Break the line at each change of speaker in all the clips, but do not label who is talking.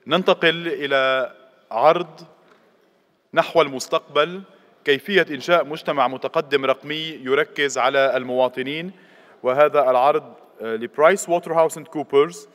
ننتقل إلى عرض نحو المستقبل، كيفية إنشاء مجتمع متقدم رقمي يركز على المواطنين، وهذا العرض لبرايس ووترهاوس اند كوبرز.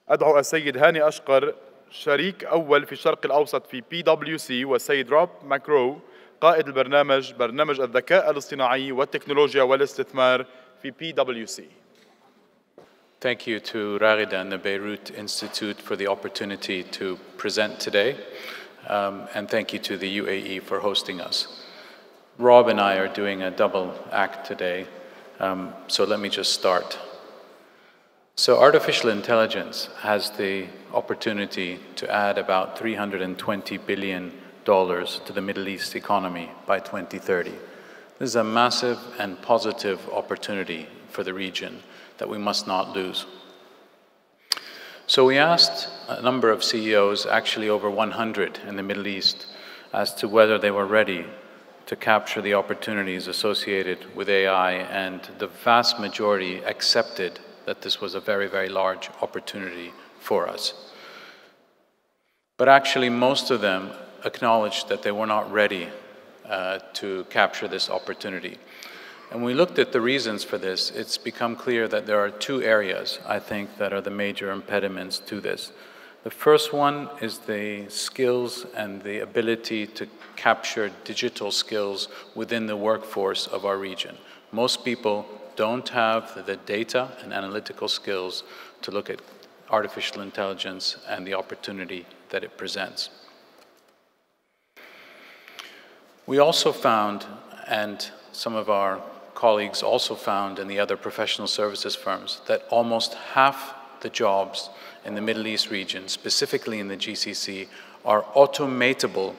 أدعو السيد هاني أشقر شريك أول في الشرق الأوسط في PwC، والسيد روب ماكرو قائد البرنامج برنامج الذكاء الاصطناعي والتكنولوجيا والاستثمار في PwC.
Thank you to Ragida and the Beirut Institute for the opportunity to present today, and thank you to the UAE for hosting us. Rob and I are doing a double act today, so let me just start. So artificial intelligence has the opportunity to add about $320 billion to the Middle East economy by 2030. This is a massive and positive opportunity for the region that we must not lose. So we asked a number of CEOs, actually over 100 in the Middle East, as to whether they were ready to capture the opportunities associated with AI, and the vast majority accepted that this was a very, very large opportunity for us. But actually most of them acknowledged that they were not ready to capture this opportunity. And we looked at the reasons for this. It's become clear that there are two areas, I think, that are the major impediments to this. The first one is the skills and the ability to capture digital skills within the workforce of our region. Most people don't have the data and analytical skills to look at artificial intelligence and the opportunity that it presents. We also found, and some of our colleagues also found in the other professional services firms, that almost half the jobs in the Middle East region, specifically in the GCC, are automatable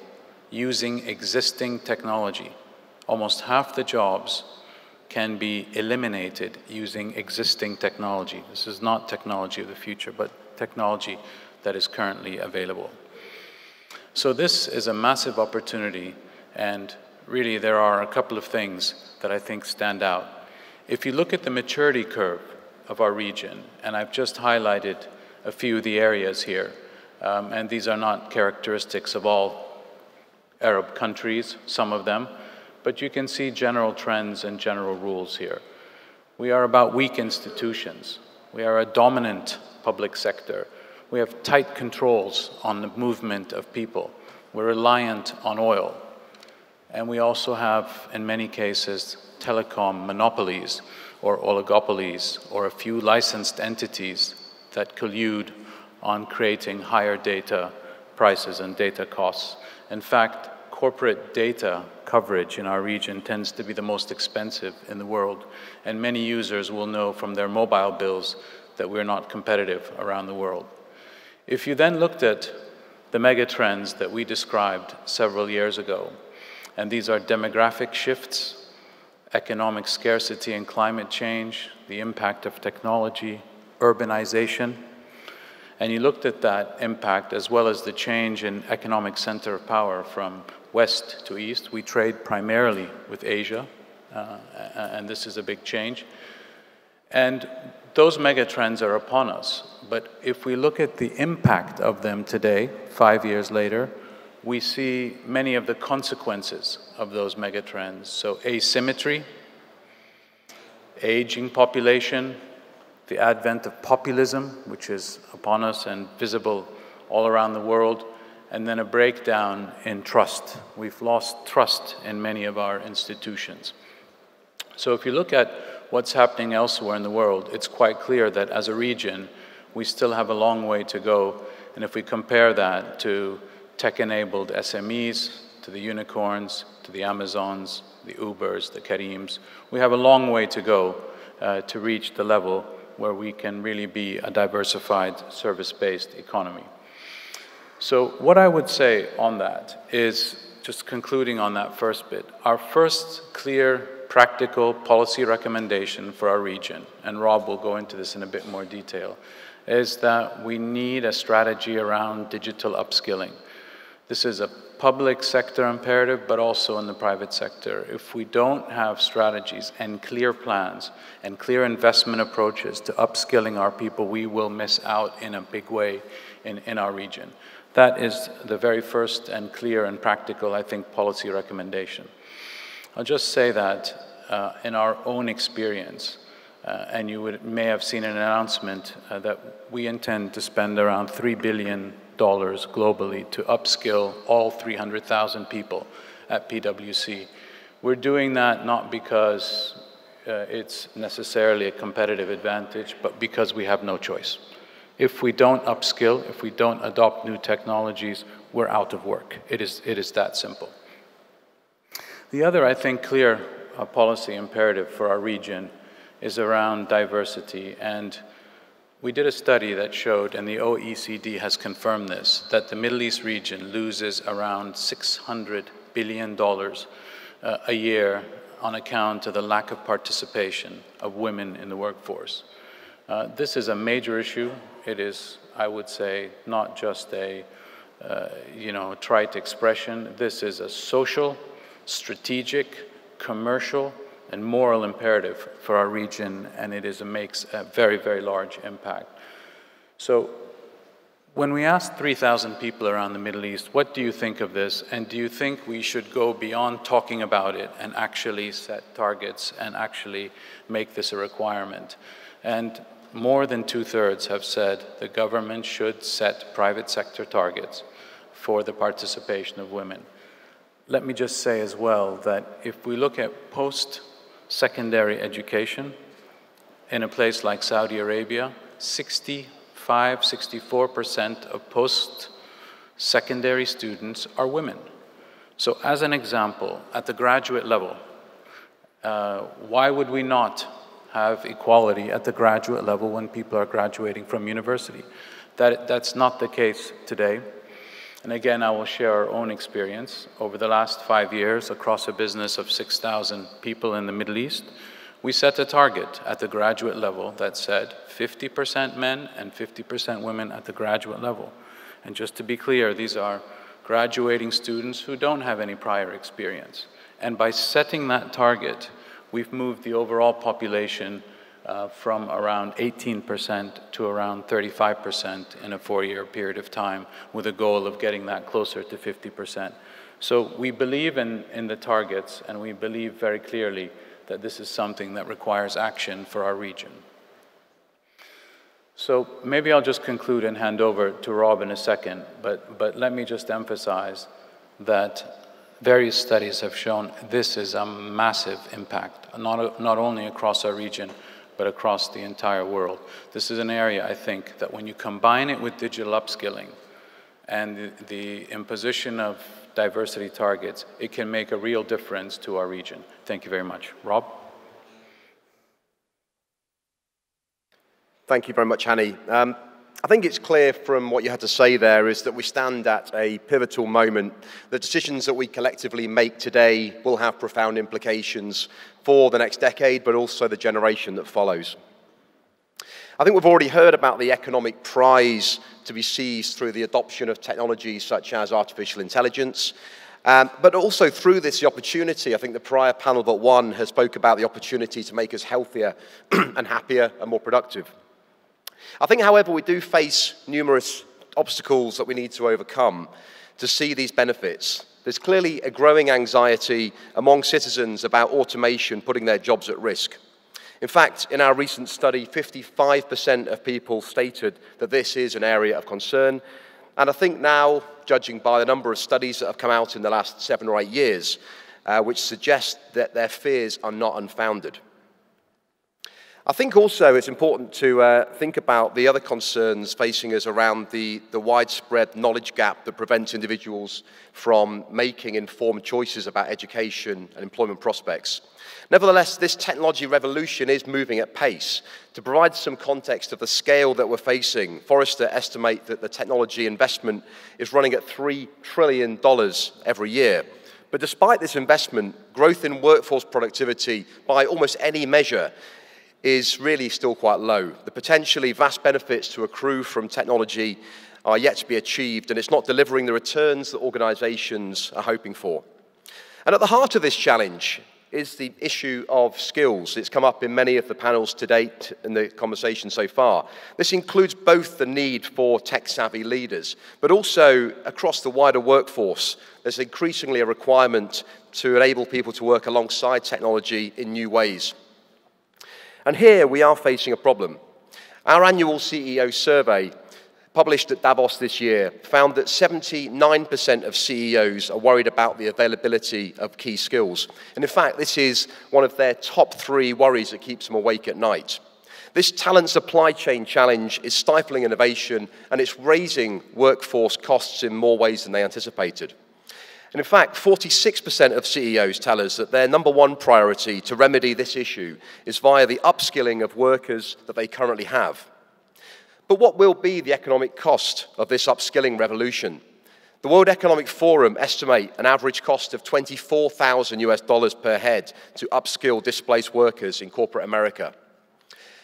using existing technology. Almost half the jobs can be eliminated using existing technology. This is not technology of the future, but technology that is currently available. So this is a massive opportunity, and really there are a couple of things that I think stand out. If you look at the maturity curve of our region, and I've just highlighted a few of the areas here, and these are not characteristics of all Arab countries, some of them, but you can see general trends and general rules here. We are about weak institutions. We are a dominant public sector. We have tight controls on the movement of people. We're reliant on oil. And we also have, in many cases, telecom monopolies or oligopolies or a few licensed entities that collude on creating higher data prices and data costs. In fact, corporate data coverage in our region tends to be the most expensive in the world, and many users will know from their mobile bills that we're not competitive around the world. If you then looked at the megatrends that we described several years ago, and these are demographic shifts, economic scarcity and climate change, the impact of technology, urbanization, and you looked at that impact as well as the change in economic center of power from west to east. We trade primarily with Asia, and this is a big change. And those megatrends are upon us. But if we look at the impact of them today, 5 years later, we see many of the consequences of those megatrends. So asymmetry, aging population, the advent of populism, which is upon us and visible all around the world, and then a breakdown in trust. We've lost trust in many of our institutions. So if you look at what's happening elsewhere in the world, it's quite clear that as a region, we still have a long way to go. And if we compare that to tech-enabled SMEs, to the unicorns, to the Amazons, the Ubers, the Karims, we have a long way to go to reach the level where we can really be a diversified service-based economy. So what I would say on that is, just concluding on that first bit, our first clear, practical policy recommendation for our region, and Rob will go into this in a bit more detail, is that we need a strategy around digital upskilling. This is a public sector imperative, but also in the private sector. If we don't have strategies and clear plans and clear investment approaches to upskilling our people, we will miss out in a big way in our region. That is the very first and clear and practical, I think, policy recommendation. I'll just say that in our own experience, and you may have seen an announcement that we intend to spend around $3 billion globally to upskill all 300,000 people at PwC. We're doing that not because it's necessarily a competitive advantage, but because we have no choice. If we don't upskill, if we don't adopt new technologies, we're out of work. It is that simple. The other, I think, clear policy imperative for our region is around diversity. And we did a study that showed, and the OECD has confirmed this, that the Middle East region loses around $600 billion a year on account of the lack of participation of women in the workforce. This is a major issue. It is, I would say, not just a trite expression. This is a social, strategic, commercial, and moral imperative for our region, and it makes a very, very large impact. So when we asked 3,000 people around the Middle East, what do you think of this? And do you think we should go beyond talking about it and actually set targets and actually make this a requirement? And more than 2/3 have said the government should set private sector targets for the participation of women. Let me just say as well that if we look at post-secondary education in a place like Saudi Arabia, 64% of post-secondary students are women. So as an example, at the graduate level, why would we not have equality at the graduate level when people are graduating from university? That's not the case today. And again, I will share our own experience. Over the last 5 years, across a business of 6,000 people in the Middle East, we set a target at the graduate level that said 50% men and 50% women at the graduate level. And just to be clear, these are graduating students who don't have any prior experience. And by setting that target, we've moved the overall population from around 18% to around 35% in a 4-year period of time, with a goal of getting that closer to 50%. So we believe in the targets, and we believe very clearly that this is something that requires action for our region. So maybe I'll just conclude and hand over to Rob in a second, but let me just emphasize that various studies have shown this is a massive impact, not only across our region, but across the entire world. This is an area, I think, that when you combine it with digital upskilling and the imposition of diversity targets, it can make a real difference to our region. Thank you very much. Rob?
Thank you very much, Hani. I think it's clear from what you had to say there is that we stand at a pivotal moment. The decisions that we collectively make today will have profound implications for the next decade, but also the generation that follows. I think we've already heard about the economic prize to be seized through the adoption of technologies such as artificial intelligence, but also through this, the opportunity. I think the prior panel but one has spoke about the opportunity to make us healthier and happier and more productive. I think, however, we do face numerous obstacles that we need to overcome to see these benefits. There's clearly a growing anxiety among citizens about automation putting their jobs at risk. In fact, in our recent study, 55% of people stated that this is an area of concern. And I think now, judging by the number of studies that have come out in the last 7 or 8 years, which suggest that their fears are not unfounded. I think also it's important to think about the other concerns facing us around the widespread knowledge gap that prevents individuals from making informed choices about education and employment prospects. Nevertheless, this technology revolution is moving at pace. To provide some context of the scale that we're facing, Forrester estimate that the technology investment is running at $3 trillion every year. But despite this investment, growth in workforce productivity by almost any measure is really still quite low. The potentially vast benefits to accrue from technology are yet to be achieved, and it's not delivering the returns that organizations are hoping for. And at the heart of this challenge is the issue of skills. It's come up in many of the panels to date in the conversation so far. This includes both the need for tech-savvy leaders, but also across the wider workforce, there's increasingly a requirement to enable people to work alongside technology in new ways. And here we are facing a problem. Our annual CEO survey, published at Davos this year, found that 79% of CEOs are worried about the availability of key skills. And in fact, this is one of their top 3 worries that keeps them awake at night. This talent supply chain challenge is stifling innovation, and it's raising workforce costs in more ways than they anticipated. And in fact, 46% of CEOs tell us that their number 1 priority to remedy this issue is via the upskilling of workers that they currently have. But what will be the economic cost of this upskilling revolution? The World Economic Forum estimate an average cost of $24,000 per head to upskill displaced workers in corporate America.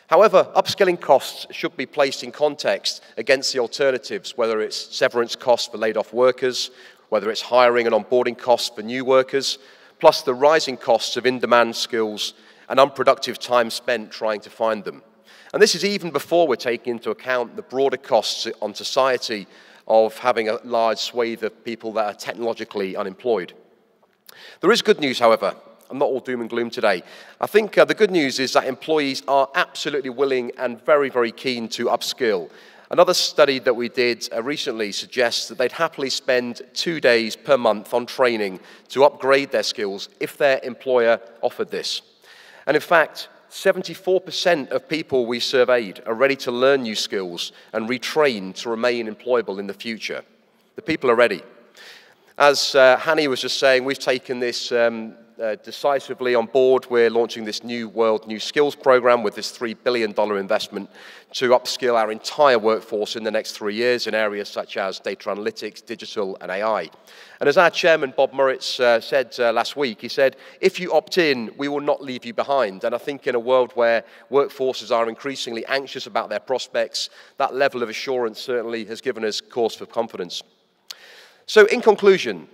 However, upskilling costs should be placed in context against the alternatives, whether it's severance costs for laid-off workers, whether it's hiring and onboarding costs for new workers, plus the rising costs of in-demand skills and unproductive time spent trying to find them. And this is even before we're taking into account the broader costs on society of having a large swathe of people that are technologically unemployed. There is good news, however. I'm not all doom and gloom today. I think the good news is that employees are absolutely willing and very, very keen to upskill. Another study that we did recently suggests that they'd happily spend 2 days per month on training to upgrade their skills if their employer offered this. And in fact, 74% of people we surveyed are ready to learn new skills and retrain to remain employable in the future. The people are ready. As Hani was just saying, we've taken this decisively on board. We're launching this New World New Skills program with this $3 billion investment to upskill our entire workforce in the next 3 years in areas such as data analytics, digital, and AI. And as our chairman, Bob Moritz, said last week, he said, if you opt in, we will not leave you behind. And I think in a world where workforces are increasingly anxious about their prospects, that level of assurance certainly has given us cause for confidence. So in conclusion,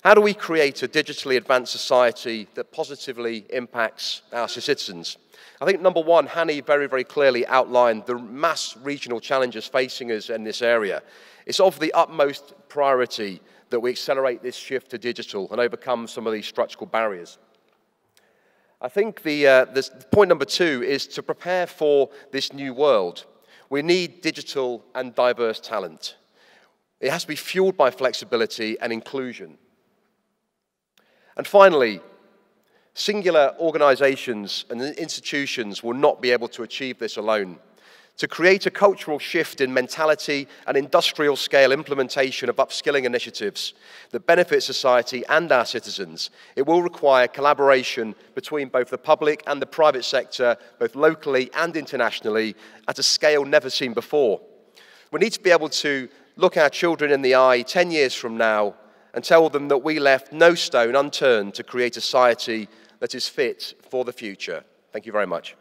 how do we create a digitally advanced society that positively impacts our citizens? I think number 1, Hani very, very clearly outlined the mass regional challenges facing us in this area. It's of the utmost priority that we accelerate this shift to digital and overcome some of these structural barriers. I think the point number 2 is to prepare for this new world. We need digital and diverse talent. It has to be fueled by flexibility and inclusion. And finally, singular organizations and institutions will not be able to achieve this alone. To create a cultural shift in mentality and industrial scale implementation of upskilling initiatives that benefit society and our citizens, it will require collaboration between both the public and the private sector, both locally and internationally, at a scale never seen before. We need to be able to look our children in the eye 10 years from now and tell them that we left no stone unturned to create a society that is fit for the future. Thank you very much.